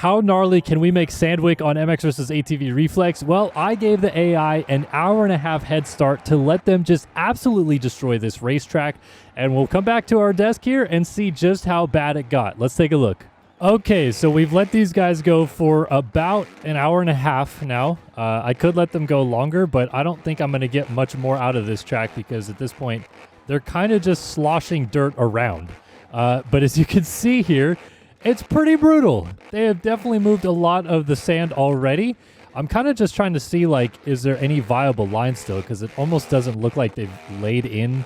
How gnarly can we make Sandwick on MX versus ATV Reflex? Well, I gave the AI an hour-and-a-half head start to let them just absolutely destroy this racetrack, and we'll come back to our desk here and see just how bad it got. Let's take a look. Okay, so we've let these guys go for about an hour and a half now. I could let them go longer, but I don't think I'm going to get much more out of this track because at this point, they're kind of just sloshing dirt around. But as you can see here, it's pretty brutal. They have definitely moved a lot of the sand already. I'm kind of just trying to see, like, is there any viable line still? Because it almost doesn't look like they've laid in.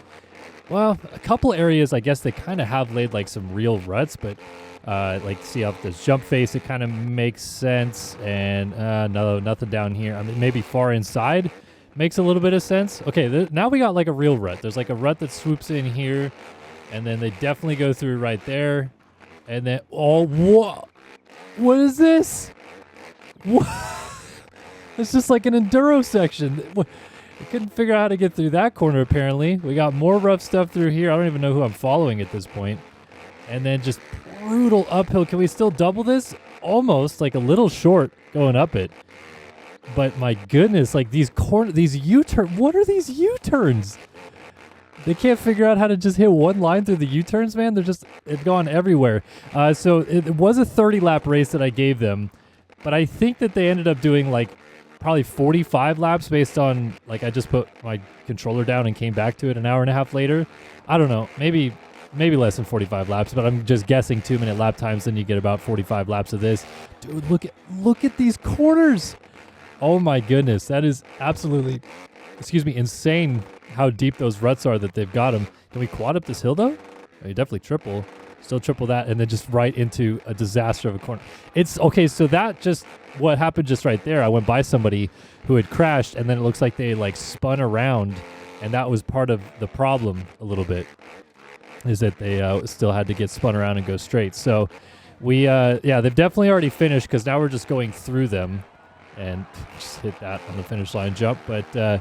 Well, a couple areas, I guess they kind of have laid, like, some real ruts. But, like, see up this jump face, it kind of makes sense. And, no, nothing down here. I mean, maybe far inside makes a little bit of sense. Okay, now we got, like, a real rut. There's, like, a rut that swoops in here. And then they definitely go through right there. And then, oh, what is this? What? It's just like an enduro section. I couldn't figure out how to get through that corner, apparently. We got more rough stuff through here. I don't even know who I'm following at this point. And then just brutal uphill. Can we still double this? Almost, like a little short going up it. But my goodness, like these U-turns. What are these U-turns? They can't figure out how to just hit one line through the U-turns, man. It's gone everywhere. So it was a 30-lap race that I gave them, but I think that they ended up doing like probably 45 laps based on, like, I just put my controller down and came back to it an hour and a half later. I don't know, maybe less than 45 laps, but I'm just guessing 2-minute lap times, then you get about 45 laps of this. Dude, look at these corners. Oh my goodness, that is absolutely, insane how deep those ruts are that they've got them. Can we quad up this hill though? Oh, you definitely triple. Still triple that, and then just right into a disaster of a corner. It's okay, so that just what happened just right there. I went by somebody who had crashed, and then it looks like they like spun around, and that was part of the problem a little bit, is that they still had to get spun around and go straight. So we, yeah, they've definitely already finished because now we're just going through them and just hit that on the finish line jump. But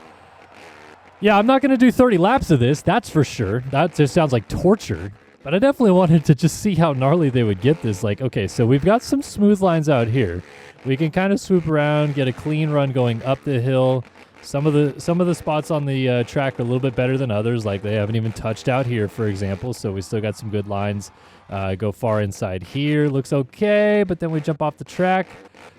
yeah, I'm not going to do 30 laps of this, that's for sure. That just sounds like torture. But I definitely wanted to just see how gnarly they would get this. Like, okay, so we've got some smooth lines out here. We can kind of swoop around, get a clean run going up the hill. Some of the spots on the track are a little bit better than others. Like they haven't even touched out here, for example. So we still got some good lines. Go far inside here, looks okay. But then we jump off the track.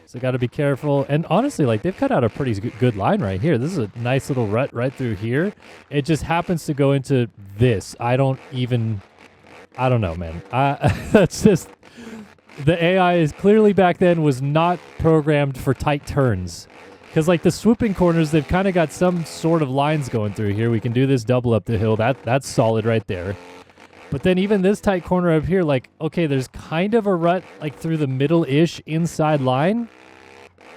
So got to be careful. And honestly, like they've cut out a pretty good line right here. This is a nice little rut right through here. It just happens to go into this. I don't know, man. That's just, the AI is clearly back then was not programmed for tight turns. Because like the swooping corners, they've kind of got some sort of lines going through here. We can do this double up the hill. That's solid right there. But then even this tight corner up here, like, okay, there's kind of a rut like through the middle-ish inside line.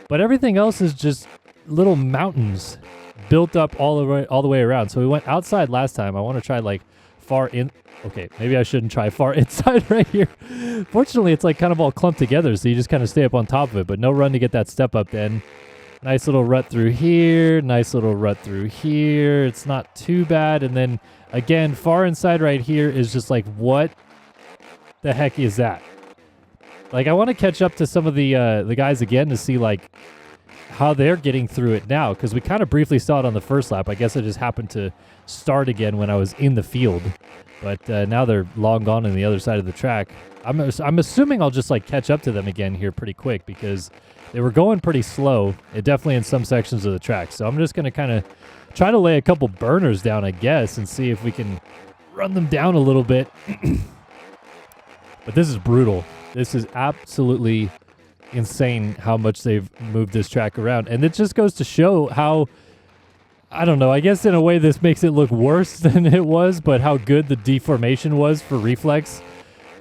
But everything else is just little mountains built up all the way around. So we went outside last time. I want to try like far in. Okay, maybe I shouldn't try far inside right here. Fortunately, it's like kind of all clumped together, so you just kind of stay up on top of it. But no run to get that step up then. Nice little rut through here. Nice little rut through here. It's not too bad. And then, again, far inside right here is just like, what the heck is that? Like, I want to catch up to some of the guys again to see, like, how they're getting through it now. Because we kind of briefly saw it on the first lap. I guess it just happened to start again when I was in the field. But now they're long gone on the other side of the track. I'm assuming I'll just, like, catch up to them again here pretty quick because they were going pretty slow, definitely in some sections of the track. So I'm just going to kind of try to lay a couple burners down, I guess, and see if we can run them down a little bit. But this is brutal. This is absolutely insane how much they've moved this track around. And it just goes to show how, I don't know, I guess in a way this makes it look worse than it was, but how good the deformation was for Reflex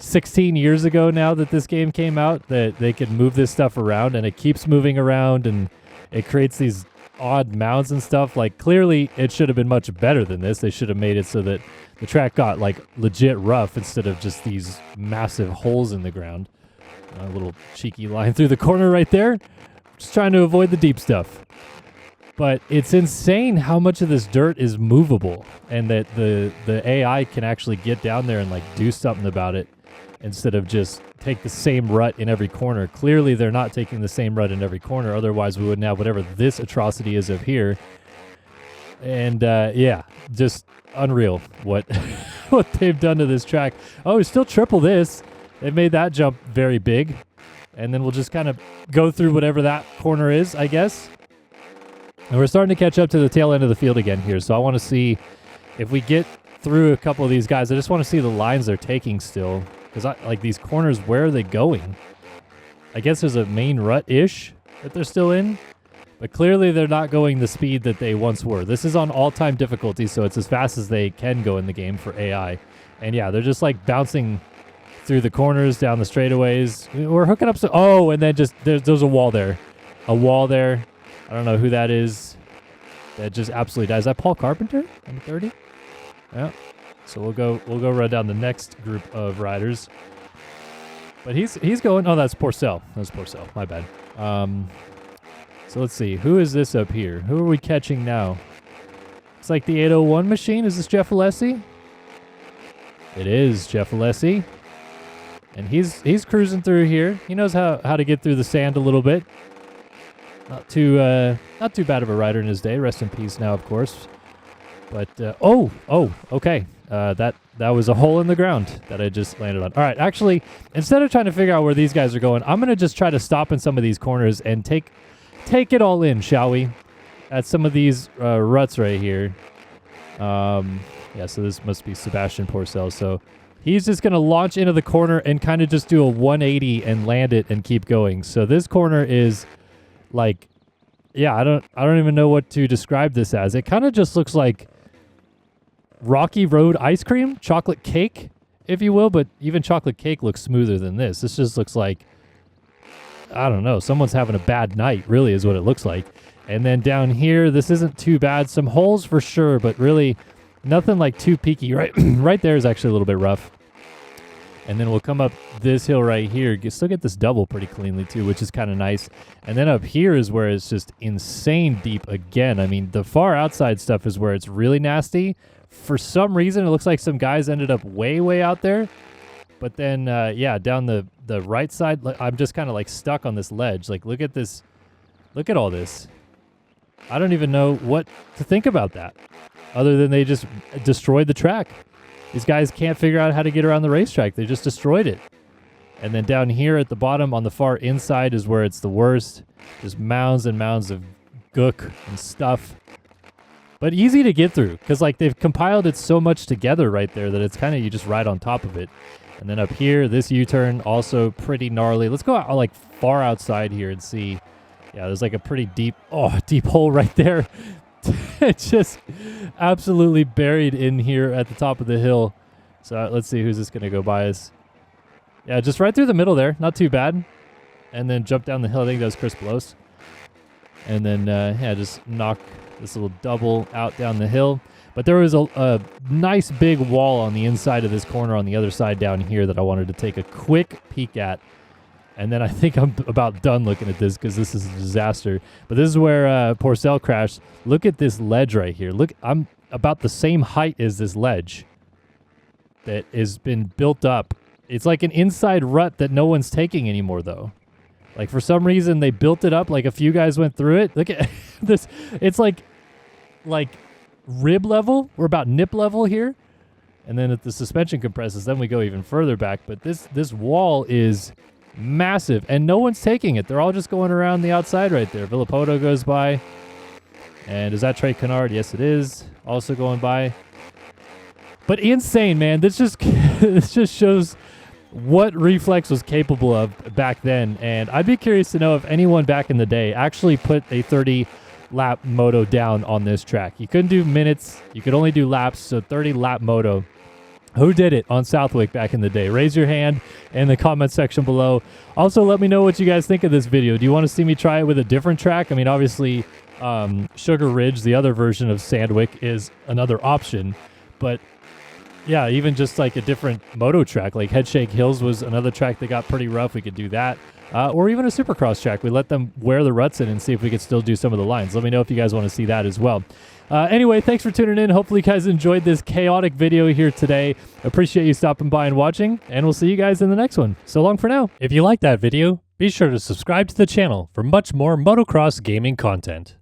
16 years ago now that this game came out, that they could move this stuff around, and it keeps moving around, and it creates these odd mounds and stuff. Like, clearly it should have been much better than this. They should have made it so that the track got like legit rough instead of just these massive holes in the ground. A little cheeky line through the corner right there. Just trying to avoid the deep stuff. But it's insane how much of this dirt is movable, and that the AI can actually get down there and like do something about it. instead of just take the same rut in every corner. Clearly, they're not taking the same rut in every corner. Otherwise, we wouldn't have whatever this atrocity is up here. And yeah, just unreal what what they've done to this track. Oh, still triple this. They've made that jump very big. And then we'll just kind of go through whatever that corner is, I guess. And we're starting to catch up to the tail end of the field again here. So I want to see if we get through a couple of these guys. I just want to see the lines they're taking still. Because like these corners, where are they going? I guess there's a main rut-ish that they're still in. But clearly they're not going the speed that they once were. This is on all-time difficulty, so it's as fast as they can go in the game for AI. And yeah, they're just like bouncing through the corners, down the straightaways. We're hooking up so... Oh, and then just... There's a wall there. A wall there. I don't know who that is. That just absolutely dies. Is that Paul Carpenter? Number 30? Yeah. So we'll go run down the next group of riders. But he's going... Oh, that's Porcel. That's Porcel. My bad. So let's see. Who is this up here? Who are we catching now? It's like the 801 machine. Is this Jeff Alessi? It is Jeff Alessi. And he's cruising through here. He knows how to get through the sand a little bit. Not too bad of a rider in his day. Rest in peace now, of course. But okay. That was a hole in the ground that I just landed on. All right, actually, instead of trying to figure out where these guys are going, I'm gonna just try to stop in some of these corners and take it all in, shall we? At some of these ruts right here. Yeah, so this must be Sebastian Porcel. So he's just going to launch into the corner and kind of just do a 180 and land it and keep going. So this corner is like, yeah, I don't even know what to describe this as. It kind of just looks like Rocky Road ice cream, chocolate cake, if you will. But even chocolate cake looks smoother than this. This just looks like, I don't know, someone's having a bad night, really, is what it looks like. And then down here, this isn't too bad. Some holes for sure, but really nothing like too peaky. Right there is actually a little bit rough. And then we'll come up this hill right here. Still get this double pretty cleanly, too, which is kind of nice. And then up here is where it's just insane deep again. I mean, the far outside stuff is where it's really nasty. For some reason, it looks like some guys ended up way, way out there. But then, yeah, down the right side, I'm just kind of like stuck on this ledge. Like, look at this. Look at all this. I don't even know what to think about that, other than they just destroyed the track. These guys can't figure out how to get around the racetrack. They just destroyed it. And then down here at the bottom on the far inside is where it's the worst. Just mounds and mounds of gook and stuff. But easy to get through, because like they've compiled it so much together right there that it's kind of, you just ride on top of it. And then up here, this U-turn, also pretty gnarly. Let's go out, like far outside here and see. Yeah, there's like a pretty deep hole right there. It's just absolutely buried in here at the top of the hill. So let's see who's this going to go by us. Yeah, just right through the middle there. Not too bad. And then jump down the hill. I think that was Chris Blows. And then, yeah, just knock this little double out down the hill. But there was a nice big wall on the inside of this corner on the other side down here that I wanted to take a quick peek at. And then I think I'm about done looking at this because this is a disaster. But this is where Porcel crashed. Look at this ledge right here. Look, I'm about the same height as this ledge that has been built up. It's like an inside rut that no one's taking anymore, though. Like, for some reason, they built it up. Like, a few guys went through it. Look at this. It's like rib level. We're about nip level here. And then if the suspension compresses, then we go even further back. But this wall is massive, and no one's taking it. They're all just going around the outside right there. Villapoto goes by. And is that Trey Kennard? Yes, it is. Also going by. But insane, man. This just shows what Reflex was capable of back then. And I'd be curious to know if anyone back in the day actually put a 30-lap moto down on this track. You couldn't do minutes. You could only do laps, so 30-lap moto. Who did it on Southwick back in the day? Raise your hand in the comment section below. Also, let me know what you guys think of this video. Do you want to see me try it with a different track? I mean, obviously, Sugar Ridge, the other version of Sandwick, is another option. But, yeah, even just like a different moto track, like Headshake Hills was another track that got pretty rough. We could do that. or even a Supercross track. We let them wear the ruts in and see if we could still do some of the lines. Let me know if you guys want to see that as well. Anyway, thanks for tuning in. Hopefully you guys enjoyed this chaotic video here today. Appreciate you stopping by and watching, and we'll see you guys in the next one. So long for now. If you liked that video, be sure to subscribe to the channel for much more motocross gaming content.